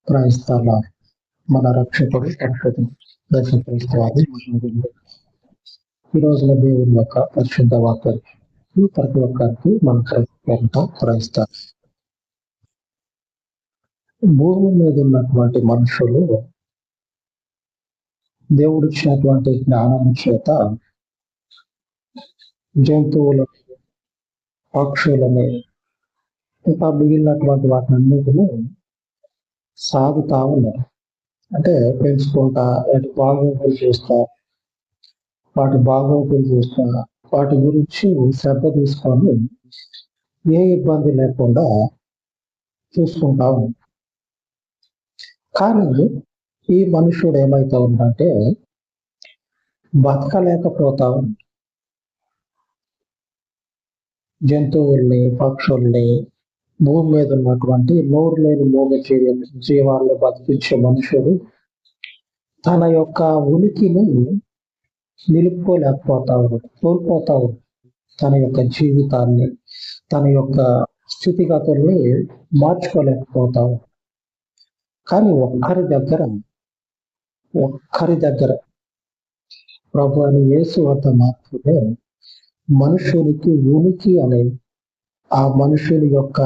క్రైస్తవ మన రక్షకుడు పరిశుద్ధుడు యేసుక్రీస్తువారి మహిమగల ఈ రోజున దేవుని యొక్క పరిశుద్ధ వాక్యాలు ప్రతి ఒక్కరికి మన క్రైస్తవ క్రైస్తవ భూమి మీద ఉన్నటువంటి మనుషులు దేవుడిచ్చినటువంటి జ్ఞానం చేత జంతువులను, పక్షులని, ఇంకా మిగిలినటువంటి వాటినన్నిటిని సాగుతా ఉన్నారు. అంటే పెంచుకుంటా, వాటి బాగోగులు చూస్తా, వాటి గురించి శ్రద్ధ తీసుకొని ఏ ఇబ్బంది లేకుండా చూసుకుంటా ఉన్నాం. కానీ ఈ మనుషుడు ఏమైతా ఉందంటే బతకలేకపోతా ఉంది. జంతువుల్ని, పక్షుల్ని, భూమి మీద ఉన్నటువంటి నోరు లేని మూగ జీవాలను బతికించే మనుషుడు తన యొక్క ఉనికిని నిలుపుకోలేకపోతా ఉన్నాడు, కోల్పోతా ఉన్నాడు. తన యొక్క జీవితాన్ని, తన యొక్క స్థితిగతుల్ని మార్చుకోలేకపోతా ఉన్నాడు. కానీ ఒక్కరి దగ్గర ప్రభు అని యేసు వద్ద మాత్రమే మనుషునికి ఉనికి అనేది, ఆ మనుషుని యొక్క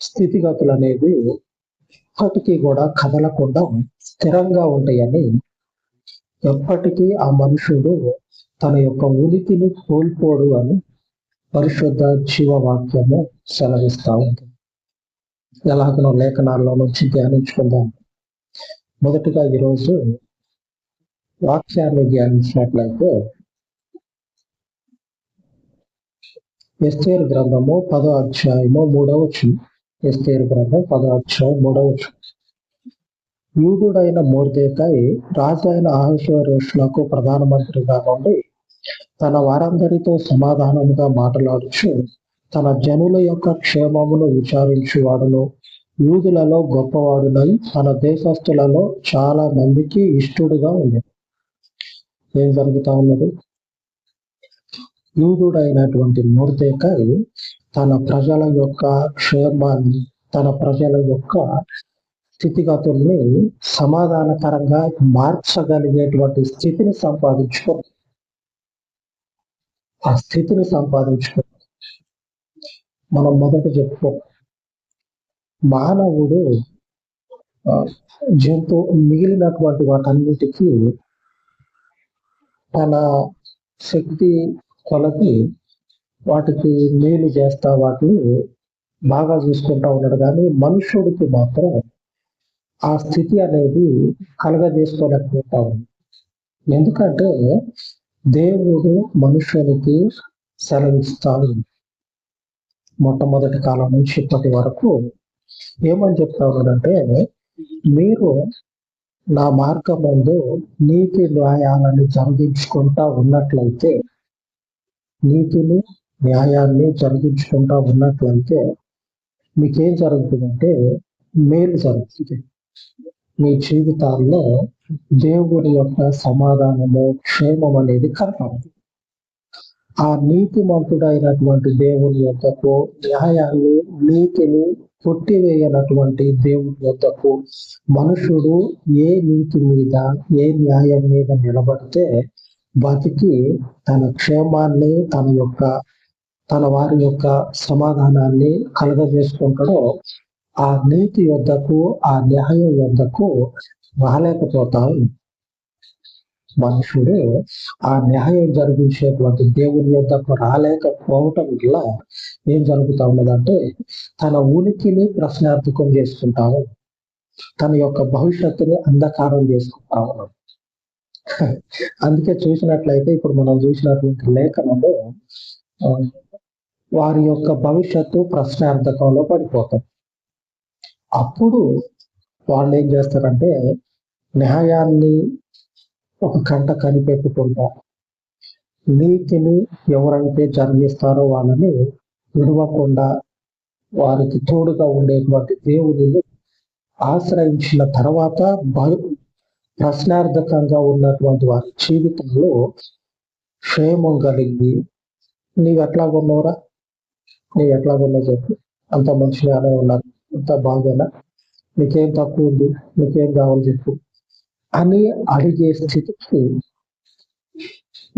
స్థితిగతులు అనేది ఎప్పటికీ కూడా కదలకుండా స్థిరంగా ఉంటాయని, ఎప్పటికీ ఆ మనుషుడు తన యొక్క ఉనికిని కోల్పోడు అని పరిశుద్ధ జీవవాక్యము సెలవిస్తా ఉంది. ఎలాగనో లేఖనాల్లో నుంచి ధ్యానించుకుందాం. మొదటిగా ఈరోజు వాక్యాన్ని ధ్యానించినట్లయితే ఎస్తేరు గ్రంథము 10వ అధ్యాయము 3వ వచనం. ఎస్తేరు గ్రంథం 10వ అధ్యాయం 3వ వచనం. యూదుడైన మొర్దెకై రాజు అయిన అహష్వేరోషునకు ప్రధానమంత్రిగా నుండి తన వారందరితో సమాధానముగా మాట్లాడుచు తన జనుల యొక్క క్షేమమును విచారించువాడును, యూదులలో గొప్పవాడునై తన దేశస్థులలో చాలా మందికి ఇష్టడుగా ఉండేది. ఏం జరుగుతా ఉన్నది? యూదుడైనటువంటి మొర్దెకై తన ప్రజల యొక్క క్షేమాన్ని, తన ప్రజల యొక్క స్థితిగతుల్ని సమాధానకరంగా మార్చగలిగేటువంటి స్థితిని సంపాదించుకోండి. ఆ స్థితిని సంపాదించుకోండి. మనం మొదట చెప్పుకో, మానవుడు మిగిలినటువంటి వాటన్నిటికీ తన శక్తి కొలది వాటికి మేలు చేస్తా, వాటిని బాగా చూసుకుంటా ఉన్నాడు. కానీ మనుషుడికి మాత్రం ఆ స్థితి అనేది కలగజేసుకోలేకపోతా ఉంది. ఎందుకంటే దేవుడు మనుషునికి సెలవిస్తాడు. మొట్టమొదటి కాలం నుంచి ఇప్పటి వరకు ఏమని చెప్తా ఉన్నాడంటే, మీరు నా మార్గం ముందు నీతి న్యాయాలను జరిగించుకుంటా ఉన్నట్లయితే, నీతిని న్యాయాన్ని జరిగించుకుంటా ఉన్నట్లయితే మీకేం జరుగుతుందంటే మేలు జరుగుతుంది. మీ జీవితాల్లో దేవుడి యొక్క సమాధానము, క్షేమం అనేది కనపడుతుంది. ఆ నీతిమంతుడైనటువంటి దేవుని యొద్దకు, న్యాయాన్ని, నీతిని కొట్టివేయనటువంటి దేవుని యొద్దకు మనుషుడు ఏ నీతి మీద, ఏ న్యాయం మీద నిలబడితే బతికి తన క్షేమాన్ని, తన వారి యొక్క సమాధానాన్ని కలగజేసుకుంటాడో, ఆ నీతి యొద్దకు, ఆ న్యాయం యొద్దకు రాలేకపోతాం. మనుషుడు ఆ న్యాయం జరిగించేటువంటి దేవుని యొద్దకు రాలేకపోవటం వల్ల ఏం జరుగుతా ఉన్నదంటే తన ఉనికిని ప్రశ్నార్థకం చేసుకుంటాము, తన యొక్క భవిష్యత్తుని అంధకారం చేసుకుంటా ఉన్నాం. అందుకే చూసినట్లయితే ఇప్పుడు మనం చూసినటువంటి లేఖనంలో వారి యొక్క భవిష్యత్తు ప్రశ్నార్థకంలో పడిపోతాం. అప్పుడు వాళ్ళు ఏం చేస్తారంటే న్యాయాన్ని ఒక కంట కనిపెట్టుకుంటా, నీతిని ఎవరైతే జరిగిస్తారో వాళ్ళని విడవకుండా వారికి తోడుగా ఉండేటువంటి దేవుడిని ఆశ్రయించిన తర్వాత ప్రశ్నార్థకంగా ఉన్నటువంటి వారి జీవితంలో క్షేమం కలిగి, నీవు ఎట్లాగున్నావురా, నీవు ఎట్లాగున్నావు చెప్పు, అంత మంచిగానే ఉన్నారు, అంతా బాగోనా, నీకేం తక్కువ ఉంది, నీకేం కావాలి చెప్పు అని అడిగే స్థితికి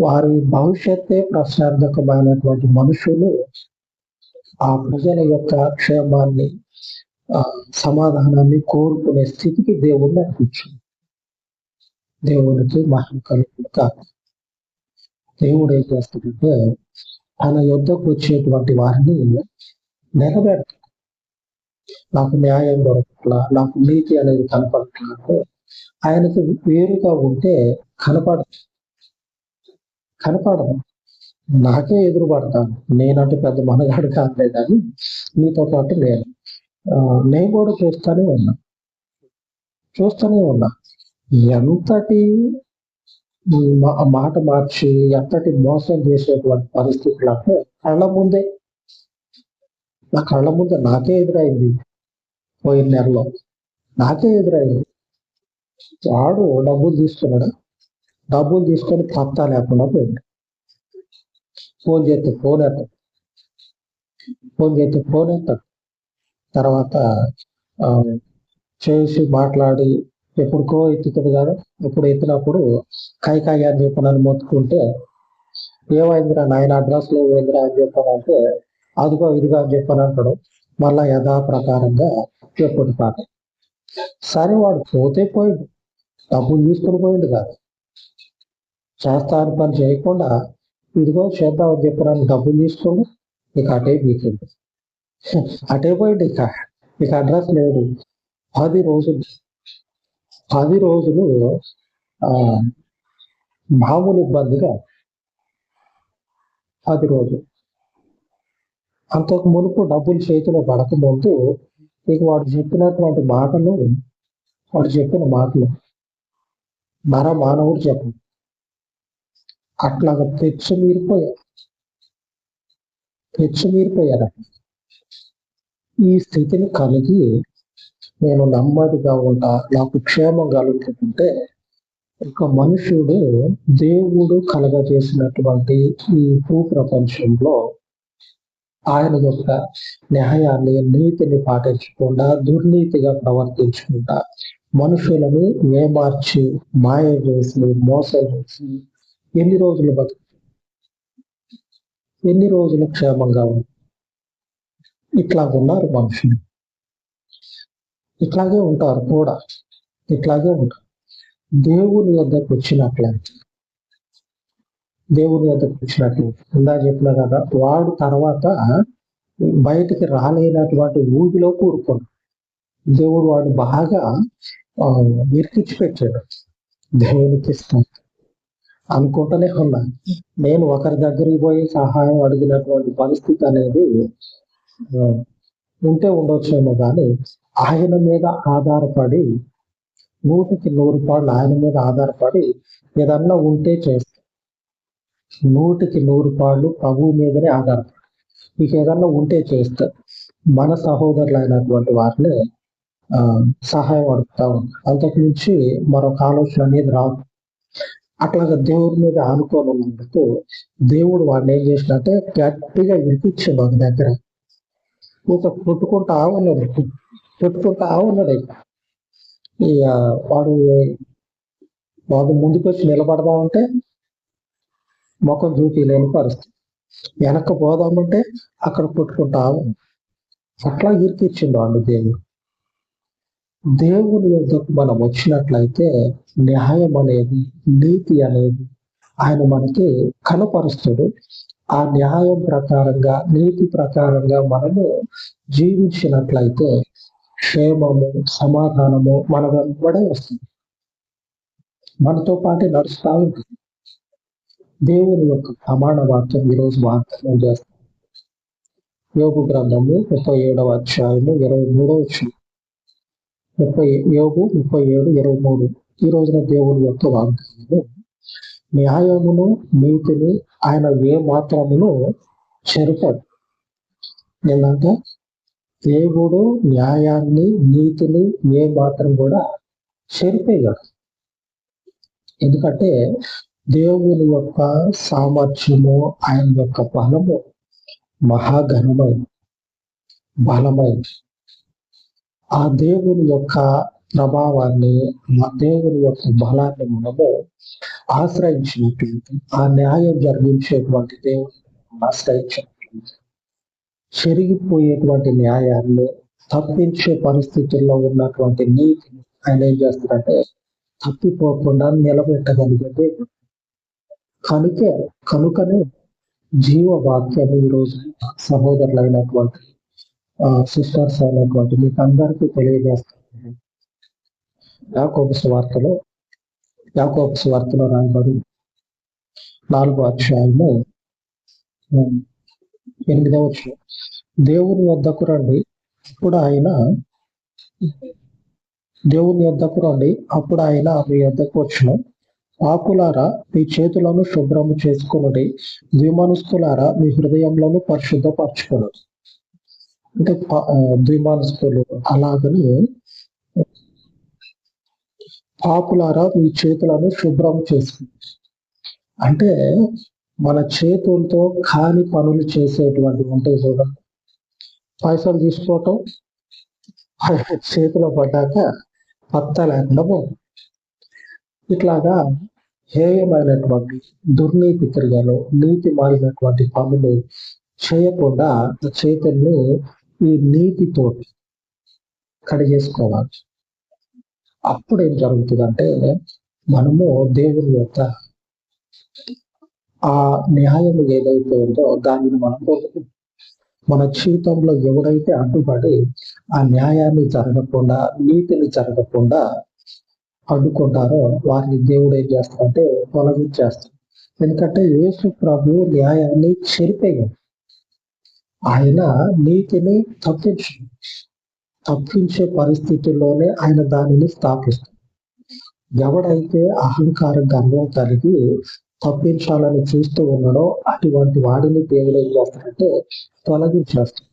వారి భవిష్యత్తే ప్రశ్నార్థకమైనటువంటి మనుషులు ఆ ప్రజల యొక్క క్షేమాన్ని, సమాధానాన్ని కోరుకునే స్థితికి దేవుణ్ణి అర్పించింది. దేవునికి మహిమ కలుగును కాక. దేవుడు ఏం చేస్తాడంటే తన యుద్ధకు వచ్చేటువంటి వారిని నిలబెడతాడు. నాకు న్యాయం దొరకట్లా, నాకు నీతి అనేది కనపడట్లా అంటే ఆయనకు వేరుగా ఉంటే కనపడదు. నాకే ఎదురు పడతాను, నేనంటే పెద్ద మనగాడు కాదులే కానీ నీతో పాటు నేను కూడా చూస్తూనే ఉన్నా ఎంతటి మాట మార్చి ఎంతటి మోసం చేసేటువంటి పరిస్థితులు అంటే నా కళ్ళ ముందే నాకే ఎదురైంది. పోయిన నెలలో నాకే ఎదురైంది. వాడు డబ్బులు తీసుకొని పత్తా లేకుండా పోయింది. ఫోన్ చేస్తే ఫోన్ ఎత్తాడు. తర్వాత చేసి మాట్లాడి ఎప్పుడుకో ఎత్తుతుంది కదా, ఎప్పుడు ఎత్తినప్పుడు కాయ అని చెప్పనని మొత్తుకుంటే ఏమైందిరా నాయన, అడ్రస్ లో ఏమైందిరా అని చెప్పానంటే అదిగో ఇదిగో అని చెప్పని అంటాడు. మళ్ళా యథాప్రకారంగా చెప్పుడు పాట. సరే వాడు పోయింది, డబ్బులు తీసుకుని పోయింది కాదు, చేస్తాను పని చేయకుండా ఇదిగో చేద్దామని చెప్పడానికి డబ్బులు తీసుకోండి, ఇక అటే వీకెండ్ అటే పోయింది. ఇక అడ్రస్ లేదు. 10 రోజులు మామూలు ఇబ్బందిగా 10 రోజులు. అంతకు మునుపు డబ్బులు చేతిలో పడకముందు ఇక వాడు చెప్పిన మాటలు మానవుడు చెప్పు అట్లాగా తెచ్చుమీరిపోయారు. ఈ స్థితిని కలిగి నేను నెమ్మదిగా ఉంటా, నాకు క్షేమం కలుగుతుంటే ఒక మనుషుడు దేవుడు కలగజేసినటువంటి ఈ భూప్రపంచంలో ఆయన యొక్క న్యాయాన్ని, నీతిని పాటించకుండా దుర్నీతిగా ప్రవర్తించకుండా మనుషులని ఏమార్చి, మాయ చేసి, మోసం చేసి ఎన్ని రోజులు క్షేమంగా ఉంది. ఇట్లా ఉన్నారు మనుషులు, ఇట్లాగే ఉంటారు కూడా, ఇట్లాగే ఉంటారు. దేవుని వద్దకు వచ్చినట్లయితే ఇందా చెప్పిన కదా, వాడు తర్వాత బయటికి రాలేనటువంటి ఊబిలో కూరుకోడు. దేవుడు వాడు బాగా ఇరికించి పెట్టాడు. దేవునికి ఇష్టం అనుకుంటూనే ఉన్నా. నేను ఒకరి దగ్గరికి పోయి సహాయం అడిగినటువంటి పరిస్థితి అనేది ఉంటే ఉండొచ్చేమో కానీ ఆయన మీద ఆధారపడి 100% ఆయన మీద ఆధారపడి ఏదన్నా ఉంటే చేస్తా. 100% ప్రభువు మీదనే ఆధారపడి మీకు ఏదన్నా ఉంటే చేస్తా. మన సహోదరులు అయినటువంటి వారిని సహాయం అడుగుతా ఉంది. అంతకు మించి మరొక ఆలోచన అనేది రాదు. అట్లాగా దేవుడి మీద ఆనుకోని ఉన్నందుకు దేవుడు వాడిని ఏం చేసినట్టే గట్టిగా వినిపించింది ఒక దగ్గర. ఇంకా కొట్టుకుంటా ఉన్నాడు. ఇక వాడు ముందుకు వచ్చి నిలబడదామంటే ముఖం చూపి లేని పరిస్థితి, వెనక్కి పోదామంటే అక్కడ కొట్టుకుంటా అట్లా ఇరికిచ్చిండు వాడు దేవుడు. దేవుని యొద్దకు మనం వచ్చినట్లయితే న్యాయం అనేది, నీతి అనేది ఆయన మనకి కనపరుస్తాడు. ఆ న్యాయం ప్రకారంగా, నీతి ప్రకారంగా మనము జీవించినట్లయితే క్షేమము, సమాధానము మన వెంబడే వస్తుంది, మనతో పాటే నడుస్తూ ఉంటుంది. దేవుని యొక్క ప్రమాణ వాక్యం ఈరోజు వాగ్దానం చేస్తాం. యోగు గ్రంథము 37వ అధ్యాయము 23వ వచనం. యోగు 37:23. ఈ రోజున దేవుని యొక్క వాగ్దానము, న్యాయమును, నీతిని ఆయన ఏ మాత్రమును చెరపడు. ఏంటంటే దేవుడు న్యాయాన్ని, నీతిని ఏ మాత్రం కూడా చెరిపేయడు. ఎందుకంటే దేవుని యొక్క సామర్థ్యము, ఆయన యొక్క బలము మహాఘనమైంది, బలమైంది. ఆ దేవుని యొక్క ప్రభావాన్ని, ఆ దేవుని యొక్క బలాన్ని మనము ఆశ్రయించినట్లయితే, ఆ న్యాయం జరిగించేటువంటి దేవుని ఆశ్రయించినట్లయితే, చెరిగిపోయేటువంటి న్యాయాన్ని, తప్పించే పరిస్థితుల్లో ఉన్నటువంటి నీతిని ఆయన ఏం చేస్తారంటే తప్పిపోకుండా నిలబెట్టగలిగేది. కనుకనే జీవవాక్యం ఈ రోజు సహోదరులైనటువంటి సిస్టర్స్ అయినటువంటి మీకు అందరికీ తెలియజేస్తాను. యాకోబు సువార్తలో రాయబడి 4వ అధ్యాయము 8వ వచనం, దేవుని వద్దకు రండి అప్పుడు ఆయన మీ వద్దకు వచ్చును. పాపులారా మీ చేతులను శుభ్రము చేసుకుని, ద్విమనస్కులారా మీ హృదయంలోను పరిశుద్ధపరచుకున్నది. అంటే ద్విమనస్కులు అలాగని పాపులారా మీ చేతులను శుభ్రం చేసుకుని, అంటే మన చేతులతో కాని పనులు చేసేటువంటి ఉంటాయి చూడండి. పైసలు తీసుకోవటం చేతిలో పడ్డాక పత్త లేకుండా ఇట్లాగా హేయమైనటువంటి దుర్నీతి క్రియలు, నీతి మారినటువంటి పనులు చేయకుండా చేతుల్ని ఈ నీతితో కడిగేసుకోవాలి. అప్పుడు ఏం జరుగుతుందంటే మనము దేవుని యొక్క ఆ న్యాయం ఏదైతే ఉందో దానిని మనం మన జీవితంలో ఎవరైతే అడ్డుపడి ఆ న్యాయాన్ని జరగకుండా, నీతిని జరగకుండా అడ్డుకుంటారో వారిని దేవుడు ఏం చేస్తాడంటే తొలగించేస్తాడు. ఎందుకంటే యేసు ప్రభు న్యాయాన్ని చెరిపేయం, ఆయన నీతిని తప్పించే పరిస్థితుల్లోనే ఆయన దానిని స్థాపిస్తాడు. ఎవడైతే అహంకార గర్వం కలిగి తప్పించాలని చూస్తూ ఉన్నాడో అటువంటి వాడిని దేవుడు ఏం చేస్తాడంటే తొలగించేస్తాడు.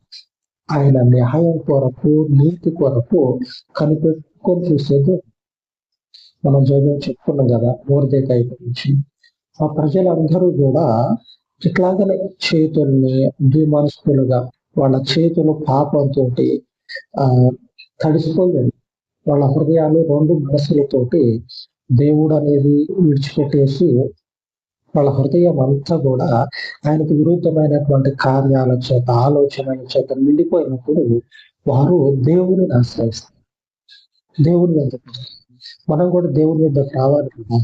ఆయన న్యాయం కొరకు, నీతి కొరకు కనిపెట్టుకొని చూసేది. మనం చెప్పుకున్నాం కదా, మొర్దెకై గురించి. ఆ ప్రజలందరూ కూడా ఇట్లాగనే చేతుల్ని ద్విమనస్కులుగా, వాళ్ళ చేతులు పాపంతో తడిసిపోయింది. వాళ్ళ హృదయాలు 2 మనసులతోటి దేవుడు అనేది విడిచిపెట్టేసి వాళ్ళ హృదయం అంతా కూడా ఆయనకు విరుద్ధమైనటువంటి కార్యాల చేత, ఆలోచనల చేత నిండిపోయినప్పుడు వారు దేవుని ఆశ్రయిస్తారు. దేవుని మీద మనం కూడా దేవుని మీద రావాలి కదా.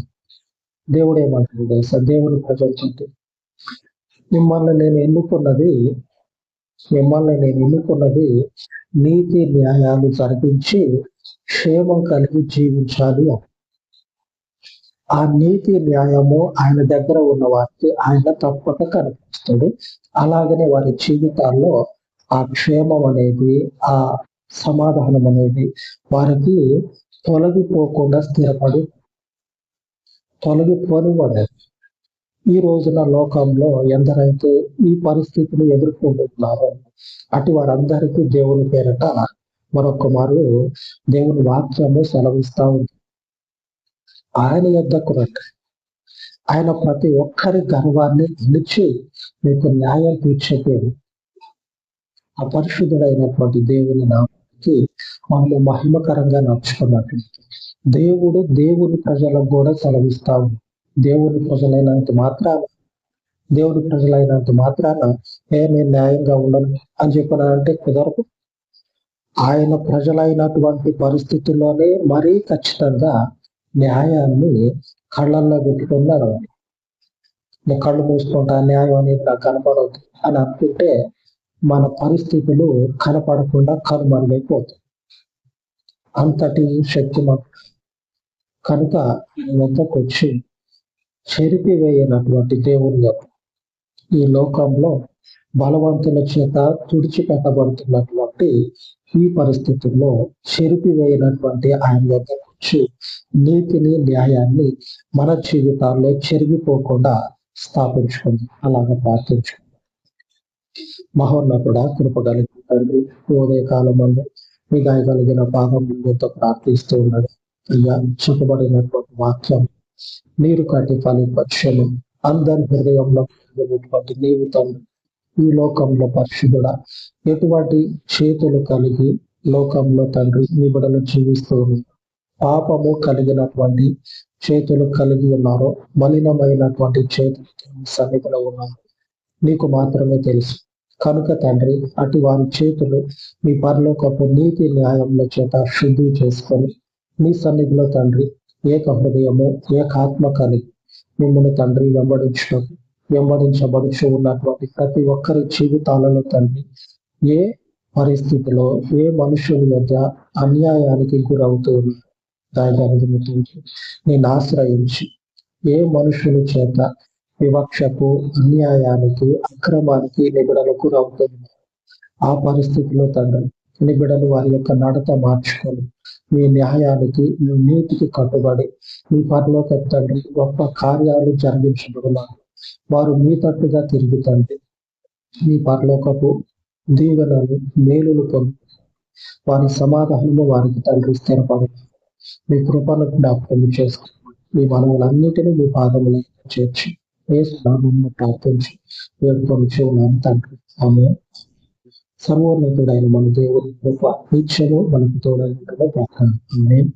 దేవుడు ఏమంటాడు సార్, దేవుని ప్రజలతో మిమ్మల్ని నేను ఎన్నుకున్నది నీతి న్యాయాలు జరిపించి క్షేమం కలిగి జీవించాలి. ఆ నీతి న్యాయము ఆయన దగ్గర ఉన్న వారికి ఆయన తప్పక కనిపిస్తాడు. అలాగనే వారి జీవితాల్లో ఆ క్షేమం అనేది, ఆ సమాధానం అనేది వారికి తొలగిపోకుండా తొలగిపోనివ్వలేదు. ఈ రోజున లోకంలో ఎందరైతే ఈ పరిస్థితులు ఎదుర్కొంటున్నారో అటు వారందరికీ దేవుని పేరట మరొక మారు దేవుని వాక్యము సెలవిస్తా ఉంది. ఆయన యొద్దకు రండి, ఆయన ప్రతి ఒక్కరి గర్వాన్ని నిలిచి మీకు న్యాయం తీర్చేది. అపరిశుద్ధుడైనటువంటి దేవుని నామానికి మనము మహిమకరంగా నడుచుకున్నట్టు దేవుని ప్రజలకు కూడా సెలవిస్తా ఉంది. దేవుని ప్రజలైనంత మాత్రాన నేను న్యాయంగా ఉండను అని చెప్పినంటే కుదరదు. ఆయన ప్రజలైనటువంటి పరిస్థితుల్లోనే మరీ ఖచ్చితంగా న్యాయాన్ని కళ్ళల్లో పెట్టుకున్నారు. నేను కళ్ళు మూసుకుంటా, న్యాయం అనేది నాకు కనపడదు అని అనుకుంటే మన పరిస్థితులు కనపడకుండా కనుమరుగైపోతాయి. అంతటి శక్తిమంతుడు కనుక వద్దకు వచ్చి చెరిపివేయనటువంటి దేవుని ఈ లోకంలో బలవంతుల చేత తుడిచిపెట్టబడుతున్నటువంటి ఈ పరిస్థితుల్లో చెరిపివేయనటువంటి ఆయన వద్దకు వచ్చి నీతిని, న్యాయాన్ని మన జీవితాల్లో చెరిగిపోకుండా స్థాపించుకుంది. అలాగే ప్రార్థించుకుంది. మహోన్నతుడా, కృపగలిగిన తండ్రి, ఉదయ కాలం అందు మీ గాయగలిగిన పాదం ముందుతో ప్రార్థిస్తూ ఉన్నాడు. అయ్యా, చెప్పబడినటువంటి వాక్యం నీరు కట్టి ఫలింపక్షము అందరి హృదయంలో నీవు తండ్రి ఈ లోకంలో పరిశుద్ధుడా, ఎటువంటి చేతులు కలిగి లోకంలో తండ్రి నీ బిడ్డలు జీవిస్తూ ఉన్నారు. పాపము కలిగినటువంటి చేతులు కలిగి ఉన్నారు, మలినమైనటువంటి చేతులు సన్నిధిలో ఉన్నారు. నీకు మాత్రమే తెలుసు. కనుక తండ్రి అటు వారి చేతులు మీ పరలోకపు నీతి న్యాయంలో చేత శుద్ధి చేసుకొని మీ సన్నిధిలో తండ్రి ఏక హృదయము ఏకాత్మ కలిగి మిమ్మల్ని తండ్రి వెంబడించబడుచు ఉన్నటువంటి ప్రతి ఒక్కరి జీవితాలలో తండ్రి ఏ పరిస్థితిలో ఏ మనుషుల మధ్య అన్యాయానికి గురవుతూ ఉన్నారు నేను ఆశ్రయించి ఏ మనుషుల చేత వివక్షకు అన్యాయానికి అక్రమానికి నిబిడలు గురవుతుంది ఆ పరిస్థితిలో తండ్రి నిబిడలు వారి యొక్క నడత మార్చుకొని మీ న్యాయానికి మీ నీతికి కట్టుబడి మీ పరలోక తండ్రి గొప్ప కార్యాలు జరిగించబడినారు. వారు మీ తట్టుగా తిరిగి తండ్రి మీ పరలోకపు దీవెనలు మేలులు పొంది వారి సమాధానము వారికి తండ్రి స్థిరపడి మీ కృపను జ్ఞాపకం చేసుకుని మీ మనవులన్నిటినీ మీ పాదములను చేర్చి ఏ స్నామంలో ప్రార్థించి వేడుకొనిచు ఉన్నాను తండ్రి. ఆమె సర్వోన్నతుడైన మన దేవుడి కృప నిత్యము మనకు తోడైన ప్రార్థన. ఆమేన్.